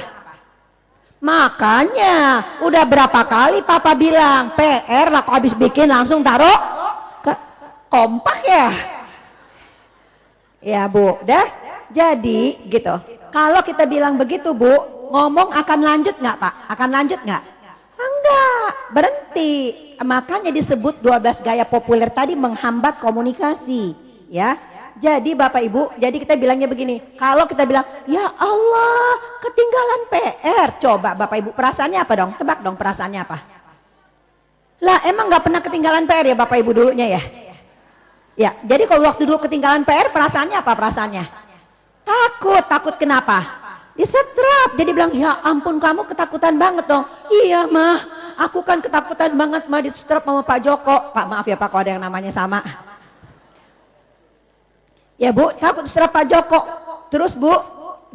Makanya, udah berapa kali Papa bilang PR, lah habis bikin langsung taruh ke kompak ya. Ya Bu, dah. Jadi gitu. Kalau kita bilang begitu Bu, ngomong akan lanjut nggak Pak? Akan lanjut nggak? Enggak, berhenti. Makanya disebut 12 gaya populer tadi menghambat komunikasi, ya. Jadi Bapak Ibu, jadi kita bilangnya begini, kalau kita bilang, ya Allah, ketinggalan PR. Coba Bapak Ibu, perasaannya apa dong? Tebak dong perasaannya apa? Lah emang nggak pernah ketinggalan PR ya Bapak Ibu dulunya ya? Ya, jadi kalau waktu dulu ketinggalan PR, perasaannya apa perasaannya? Takut, takut kenapa? Disetrap, jadi bilang, ya ampun kamu ketakutan banget dong. Iya mah, aku kan ketakutan banget mah disetrap sama Pak Joko. Pak maaf ya Pak kalau ada yang namanya sama. Ya Bu, takut disetrap Pak Joko. Terus Bu,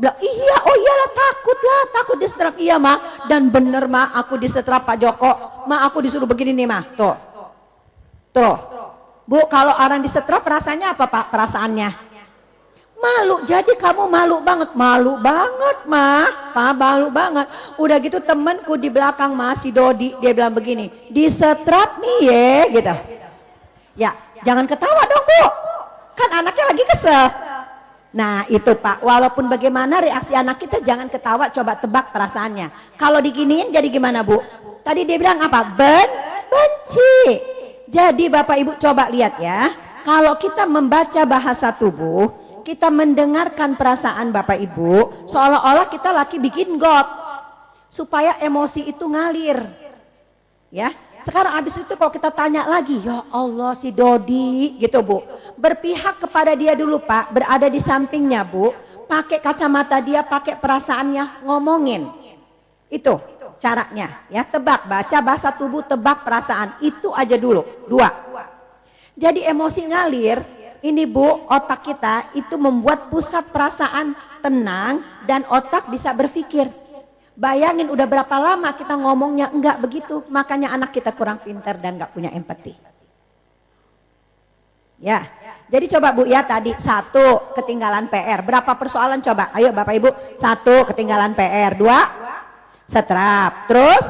bilang, iya, oh iyalah takut lah, takut disetrap. Iya mah, dan bener mah aku disetrap Pak Joko. Mah aku disuruh begini nih mah, tuh. Tuh, Bu kalau orang disetrap rasanya apa Pak perasaannya? Malu, jadi kamu malu banget mah, Pak, malu banget. Udah gitu temenku di belakang mah si Dodi, dia bilang begini, disetrap nih ya, gitu. Ya, jangan ketawa dong Bu, kan anaknya lagi kesel. Nah itu Pak, walaupun bagaimana reaksi anak kita jangan ketawa, coba tebak perasaannya. Kalau diginiin jadi gimana Bu? Tadi dia bilang apa? Benci. Jadi Bapak Ibu coba lihat ya, kalau kita membaca bahasa tubuh, kita mendengarkan perasaan Bapak Ibu, seolah-olah kita lagi bikin got supaya emosi itu ngalir. Ya, sekarang abis itu kalau kita tanya lagi, ya Allah si Dodi gitu Bu, berpihak kepada dia dulu Pak, berada di sampingnya Bu, pakai kacamata dia, pakai perasaannya, ngomongin. Itu caranya ya, tebak, baca bahasa tubuh, tebak perasaan, itu aja dulu. 2. Jadi emosi ngalir. Ini Bu, otak kita itu membuat pusat perasaan tenang dan otak bisa berpikir. Bayangin udah berapa lama kita ngomongnya enggak begitu, makanya anak kita kurang pintar dan enggak punya empati. Ya, jadi coba Bu ya tadi 1 ketinggalan PR. Berapa persoalan coba? Ayo Bapak Ibu, 1 ketinggalan PR, 2 setrap, terus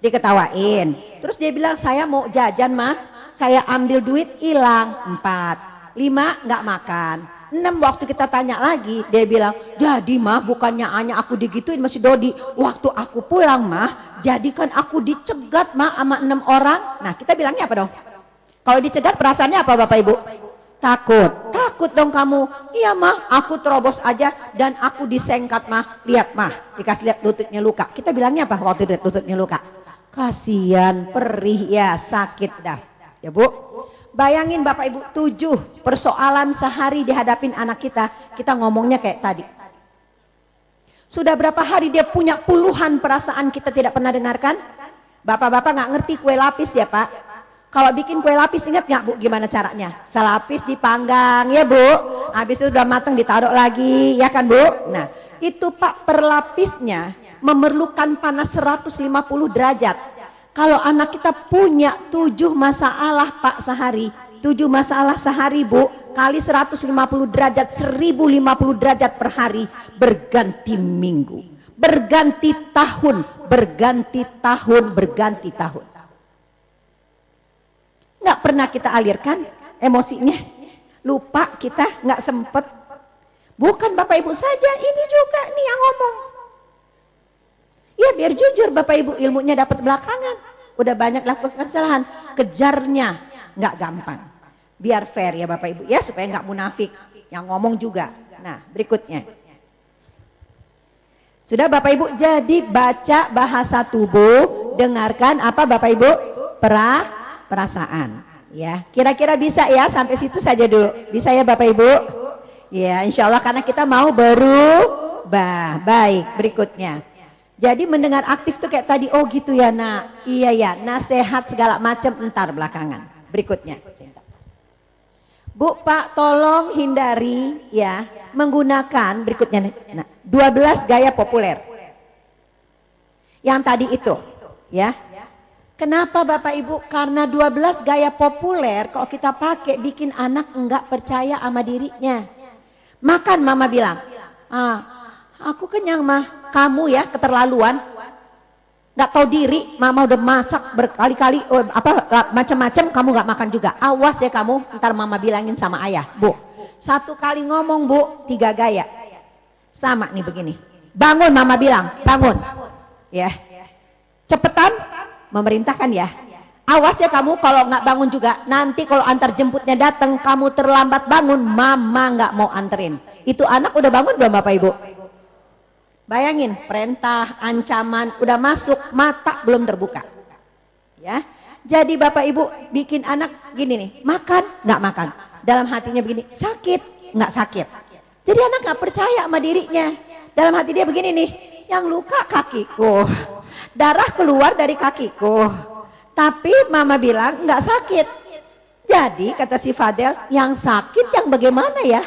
diketawain. Terus dia bilang saya mau jajan mah. Saya ambil duit hilang. 4. 5 nggak makan. 6 waktu kita tanya lagi dia bilang, jadi mah bukannya hanya aku digituin masih Dodi, waktu aku pulang mah jadi kan aku dicegat mah sama 6 orang. Nah kita bilangnya apa dong? Kalau dicegat perasaannya apa Bapak Ibu? Takut. Takut dong kamu. Iya mah aku terobos aja dan aku disengkat mah. Lihat mah, dikasih lihat lututnya luka. Kita bilangnya apa waktu lihat lututnya luka? Kasihan, perih ya, sakit dah. Ya Bu, bayangin Bapak Ibu 7 persoalan sehari dihadapin anak kita, kita ngomongnya kayak tadi. Sudah berapa hari dia punya puluhan perasaan kita tidak pernah dengarkan? Bapak-bapak nggak ngerti kue lapis ya Pak? Kalau bikin kue lapis ingat nggak Bu gimana caranya? Selapis dipanggang ya Bu, habis itu udah matang ditaruh lagi ya kan Bu? Nah itu Pak perlapisnya memerlukan panas 150 derajat. Kalau anak kita punya 7 masalah Pak sehari, 7 masalah sehari Bu, kali 150 derajat, 1050 derajat per hari, berganti minggu, berganti tahun, berganti tahun, berganti tahun. Nggak pernah kita alirkan emosinya, lupa kita, nggak sempet. Bukan Bapak Ibu saja, ini juga nih yang ngomong. Ya biar jujur Bapak Ibu, ilmunya dapat belakangan. Udah banyak lakukan kesalahan, kejarnya nggak gampang. Biar fair ya Bapak Ibu ya, supaya nggak munafik. Yang ngomong juga. Nah berikutnya. Sudah Bapak Ibu, jadi baca bahasa tubuh, dengarkan apa Bapak Ibu? Perasaan. Ya, kira-kira bisa ya, sampai situ saja dulu. Bisa ya Bapak Ibu? Ya insya Allah karena kita mau berubah. Baik, berikutnya. Jadi mendengar aktif tuh kayak tadi, oh gitu ya nak, iya ya, nasihat segala macam entar belakangan. Berikutnya. Bu, Pak, tolong hindari ya menggunakan berikutnya nih. Nah, 12 gaya populer. Yang tadi itu, ya. Kenapa Bapak Ibu? Karena 12 gaya populer kalau kita pakai bikin anak enggak percaya sama dirinya. Makan mama bilang, aku kenyang mah, kamu ya keterlaluan. Nggak tahu diri, mama udah masak berkali-kali, macam-macam kamu nggak makan juga. Awas ya kamu, ntar mama bilangin sama ayah. Bu, satu kali ngomong bu, 3 gaya. Sama nih begini. Bangun mama bilang, bangun. Ya, cepetan memerintahkan ya. Awas ya kamu kalau nggak bangun juga. Nanti kalau antar jemputnya datang, kamu terlambat bangun, mama nggak mau anterin. Itu anak udah bangun belum Bapak Ibu? Bayangin, perintah, ancaman, udah masuk, mata belum terbuka. Ya, jadi Bapak Ibu bikin anak gini nih, makan, nggak makan. Dalam hatinya begini, sakit, nggak sakit. Jadi anak nggak percaya sama dirinya. Dalam hati dia begini nih, yang luka kakiku, darah keluar dari kakiku. Tapi mama bilang nggak sakit. Jadi kata si Fadel, yang sakit yang bagaimana ya?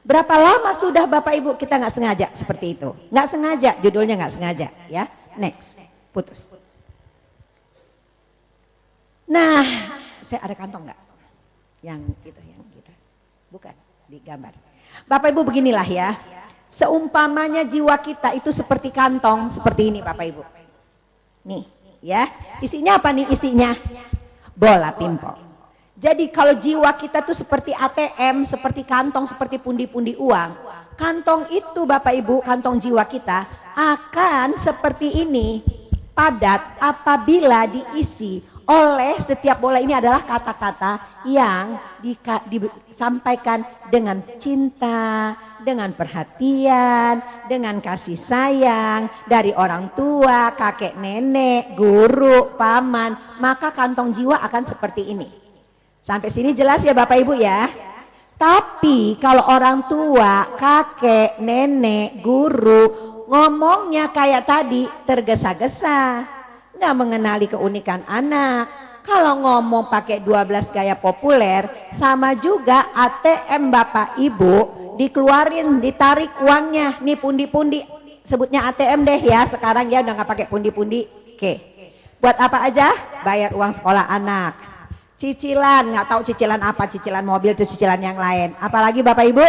Berapa lama sudah Bapak Ibu kita nggak sengaja seperti itu? Nggak sengaja, judulnya nggak sengaja, ya. Next, putus. Nah, saya ada kantong nggak? Yang itu, yang kita, bukan di gambar. Bapak Ibu beginilah ya. Seumpamanya jiwa kita itu seperti kantong, seperti ini Bapak Ibu. Nih, ya. Isinya apa nih isinya? Bola pimpong. Jadi kalau jiwa kita tuh seperti ATM, seperti kantong, seperti pundi-pundi uang. Kantong itu Bapak Ibu, kantong jiwa kita akan seperti ini, padat apabila diisi oleh setiap bola ini adalah kata-kata yang disampaikan dengan cinta, dengan perhatian, dengan kasih sayang dari orang tua, kakek nenek, guru, paman. Maka kantong jiwa akan seperti ini. Sampai sini jelas ya Bapak Ibu ya. Tapi kalau orang tua, kakek, nenek, guru ngomongnya kayak tadi tergesa-gesa, nggak mengenali keunikan anak. Kalau ngomong pakai 12 gaya populer, sama juga ATM Bapak Ibu dikeluarin, ditarik uangnya. Nih pundi-pundi, sebutnya ATM deh ya. Sekarang ya udah nggak pakai pundi-pundi. Oke. Buat apa aja? Bayar uang sekolah anak. Cicilan, nggak tahu cicilan apa, cicilan mobil, itu cicilan yang lain. Apalagi Bapak Ibu?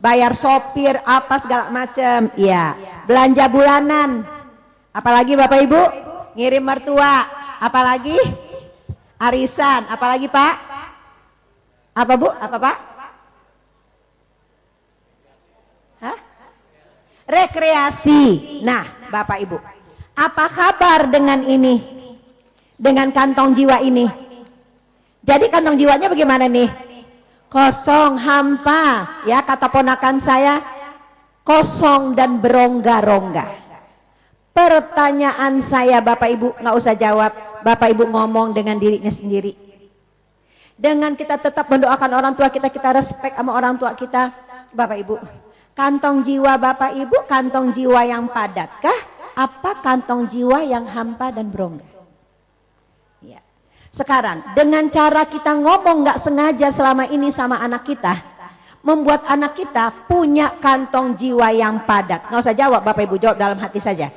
Bayar sopir, apa segala macam. Iya. Belanja bulanan. Apalagi Bapak Ibu? Ngirim mertua. Apalagi? Arisan. Apalagi Pak? Apa Bu? Apa Pak? Hah? Rekreasi. Nah, Bapak Ibu, apa kabar dengan ini? Dengan kantong jiwa ini? Jadi kantong jiwanya bagaimana nih? Kosong, hampa. Ya, kata ponakan saya, kosong dan berongga-rongga. Pertanyaan saya Bapak Ibu, nggak usah jawab. Bapak Ibu ngomong dengan dirinya sendiri. Dengan kita tetap mendoakan orang tua kita, kita respect sama orang tua kita. Bapak Ibu, kantong jiwa Bapak Ibu, kantong jiwa yang padatkah? Apa kantong jiwa yang hampa dan berongga? Ya. Sekarang, dengan cara kita ngomong nggak sengaja selama ini sama anak kita, membuat anak kita punya kantong jiwa yang padat. Nggak usah jawab Bapak Ibu, jawab dalam hati saja.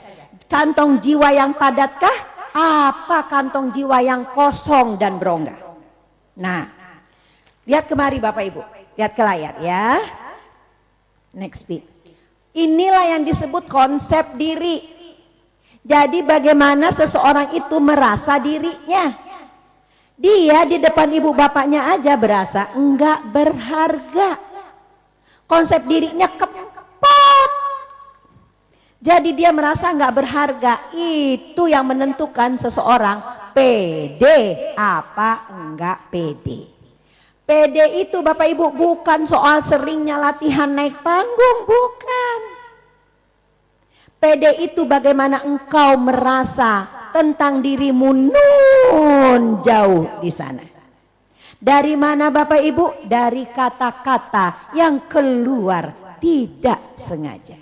Kantong jiwa yang padatkah? Apa kantong jiwa yang kosong dan berongga? Nah, lihat kemari Bapak Ibu, lihat ke layar ya. Next speed. Inilah yang disebut konsep diri. Jadi bagaimana seseorang itu merasa dirinya. Dia di depan ibu bapaknya aja berasa enggak berharga. Konsep dirinya kepot. Jadi dia merasa enggak berharga. Itu yang menentukan seseorang pede apa enggak pede. Pede itu Bapak Ibu bukan soal seringnya latihan naik panggung, bukan. Pede itu bagaimana engkau merasa tentang dirimu nun jauh di sana. Dari mana Bapak Ibu? Dari kata-kata yang keluar tidak sengaja.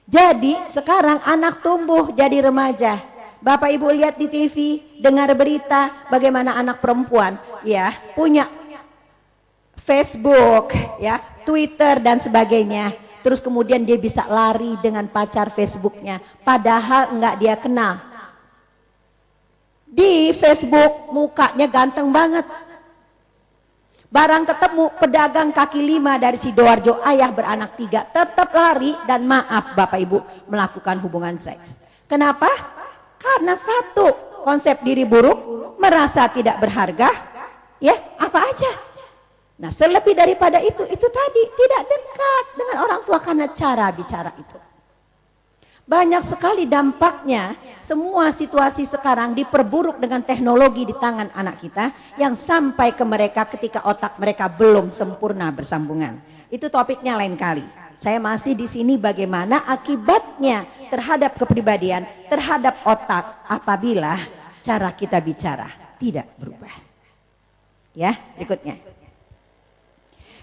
Jadi sekarang anak tumbuh jadi remaja. Bapak Ibu lihat di TV, dengar berita bagaimana anak perempuan ya punya Facebook, ya, Twitter dan sebagainya. Terus kemudian dia bisa lari dengan pacar Facebooknya, padahal enggak dia kenal. Di Facebook mukanya ganteng banget. Barang ketemu pedagang kaki lima dari Sidoarjo, ayah beranak 3, tetap lari dan maaf Bapak Ibu melakukan hubungan seks. Kenapa? Karena satu, konsep diri buruk, merasa tidak berharga, ya apa aja. Nah selebih daripada itu tadi tidak dekat dengan orang tua karena cara bicara itu. Banyak sekali dampaknya, semua situasi sekarang diperburuk dengan teknologi di tangan anak kita yang sampai ke mereka ketika otak mereka belum sempurna bersambungan. Itu topiknya lain kali. Saya masih di sini bagaimana akibatnya terhadap kepribadian, terhadap otak apabila cara kita bicara tidak berubah. Ya, berikutnya.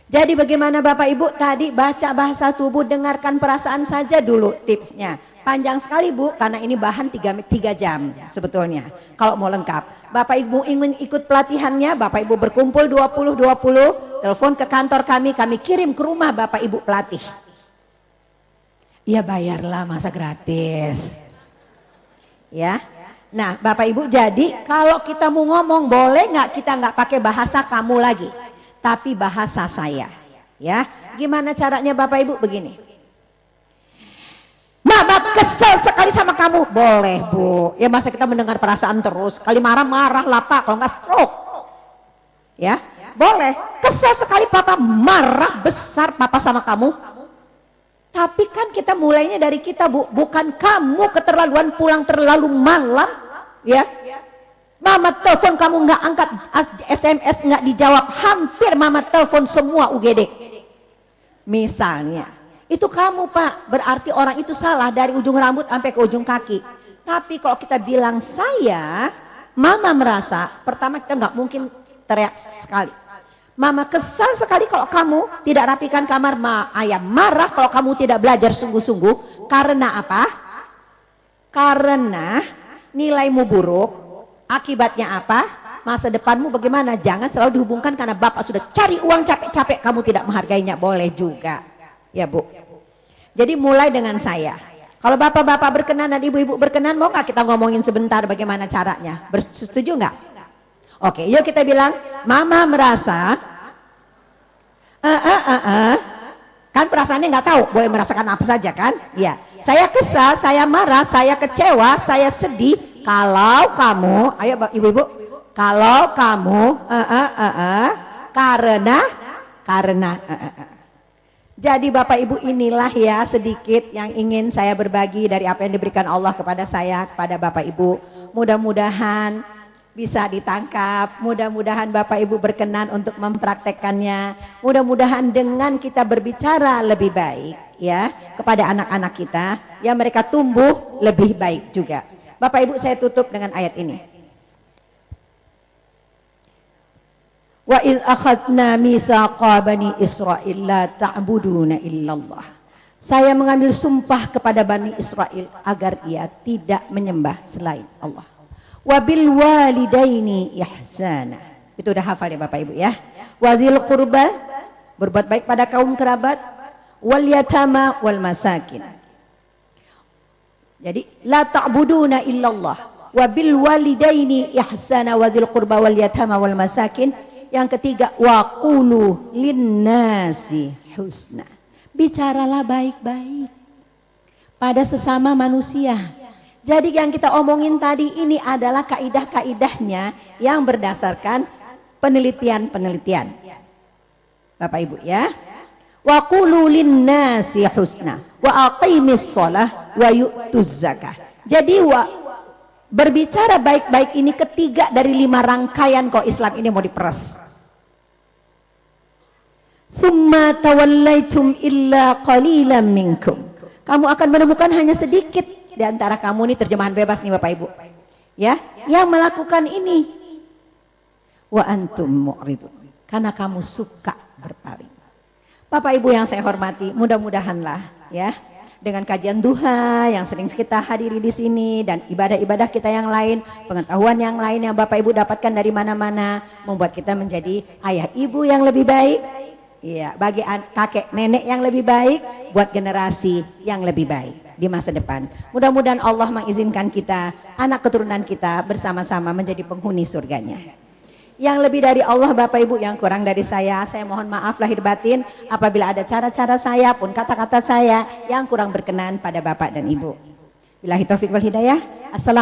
Jadi bagaimana Bapak Ibu tadi baca bahasa tubuh, dengarkan perasaan saja dulu tipsnya. Panjang sekali Bu, karena ini bahan 3 jam sebetulnya. Kalau mau lengkap. Bapak Ibu ingin ikut pelatihannya, Bapak Ibu berkumpul 20-20, telepon ke kantor kami kirim ke rumah Bapak Ibu pelatih. Ya bayarlah, masa gratis. Ya. Nah Bapak Ibu, jadi kalau kita mau ngomong boleh nggak kita nggak pakai bahasa kamu lagi, tapi bahasa saya. Ya. Gimana caranya Bapak Ibu? Begini. Mama kesel sekali sama kamu. Boleh Bu. Ya masa kita mendengar perasaan terus. Kali marah-marah lah Pak. Kalau nggak stroke. Ya. Boleh. Kesel sekali Papa. Marah besar Papa sama kamu. Tapi kan kita mulainya dari kita Bu. Bukan kamu keterlaluan pulang terlalu malam. Ya. Mama telepon kamu nggak angkat. SMS nggak dijawab. Hampir Mama telepon semua UGD. Misalnya. Itu kamu Pak, berarti orang itu salah dari ujung rambut sampai ke ujung kaki. Tapi kalau kita bilang saya, Mama merasa, pertama kita nggak mungkin teriak sekali. Mama kesal sekali kalau kamu tidak rapikan kamar, ayah marah kalau kamu tidak belajar sungguh-sungguh. Karena apa? Karena nilaimu buruk, akibatnya apa? Masa depanmu bagaimana? Jangan selalu dihubungkan karena Bapak sudah cari uang capek-capek, kamu tidak menghargainya. Boleh juga. Ya Bu. Jadi mulai dengan saya. Kalau bapak-bapak berkenan dan ibu-ibu berkenan, mau nggak kita ngomongin sebentar bagaimana caranya? Setuju nggak? Oke, yuk kita bilang, Mama merasa, kan perasaannya nggak tahu, boleh merasakan apa saja kan? Iya. Saya kesal, saya marah, saya kecewa, saya sedih. Kalau kamu, ayo ibu-ibu, kalau kamu, karena. Jadi Bapak Ibu inilah ya sedikit yang ingin saya berbagi dari apa yang diberikan Allah kepada saya, kepada Bapak Ibu. Mudah-mudahan bisa ditangkap, mudah-mudahan Bapak Ibu berkenan untuk mempraktekkannya. Mudah-mudahan dengan kita berbicara lebih baik ya kepada anak-anak kita, ya mereka tumbuh lebih baik juga. Bapak Ibu, saya tutup dengan ayat ini. Wa idh akhadna mitsaqa bani Israil la ta'buduna illallah. Saya mengambil sumpah kepada Bani Israel agar ia tidak menyembah selain Allah. Wa bil walidaini ihsana. Itu udah hafal ya Bapak Ibu ya. Wa dzil qurba, berbuat baik pada kaum kerabat, wal yatama wal masakin. Jadi la ta'buduna illallah. Wa bil walidaini ihsana wa dzil qurba wal yatama wal masakin. Yang ketiga, waqulu linnasi husna. Bicaralah baik-baik pada sesama manusia. Jadi yang kita omongin tadi ini adalah kaidah-kaidahnya yang berdasarkan penelitian-penelitian. Bapak Ibu ya. Waqulu linnasi husna wa aqimis shalah wa yu'tuz zakah. Jadi berbicara baik-baik ini ketiga dari 5 rangkaian kok Islam ini mau diperas. Summa tawallaitum illa qalilan minkum. Kamu akan menemukan hanya sedikit di antara kamu, ini terjemahan bebas nih Bapak Ibu. Ya, yang melakukan ini. Wa antum mu'ridun. Karena kamu suka berpaling. Bapak Ibu yang saya hormati, mudah-mudahanlah ya Dengan kajian duha yang sering kita hadiri di sini dan ibadah-ibadah kita yang lain, pengetahuan yang lain yang Bapak Ibu dapatkan dari mana-mana, membuat kita menjadi ayah ibu yang lebih baik, iya, bagi kakek nenek yang lebih baik, buat generasi yang lebih baik di masa depan. Mudah-mudahan Allah mengizinkan kita, anak keturunan kita bersama-sama menjadi penghuni surganya. Yang lebih dari Allah Bapak Ibu, yang kurang dari saya mohon maaf lahir batin apabila ada cara-cara saya pun kata-kata saya yang kurang berkenan pada Bapak dan Ibu. Billahi taufiq wal hidayah. Assalamualaikum.